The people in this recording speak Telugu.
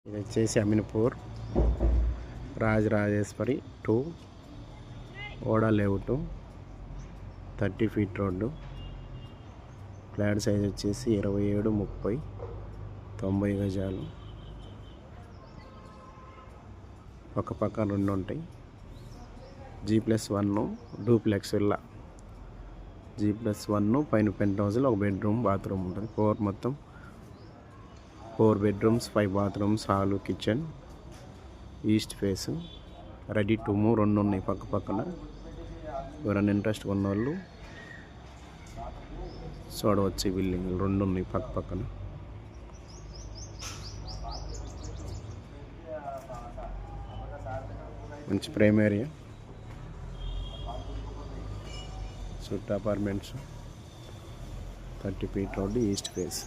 ఇది వచ్చేసి అమీన్పూర్ రాజరాజేశ్వరి 2 ఓడా layout 30 feet road. Flat size వచ్చేసి 27, 30, 90 గజాలు. పక్క 2 ఉంటాయి. G+1 duplex villa. G+1 పైన పెంట్ హౌస్లో ఒక బెడ్రూమ్ బాత్రూమ్ ఉంటుంది. మొత్తం 4 bedrooms 5 bathrooms hall kitchen. East face. Ready to move 2 ఉన్నాయి పక్కన. ఎవరైనా ఇంట్రెస్ట్ ఉన్నవాళ్ళు చూడవచ్చు. బిల్డింగ్ 2 ఉన్నాయి పక్కన. మంచి ప్రైమ్ ఏరియా. చుట్టూ apartments. 30 feet road east face.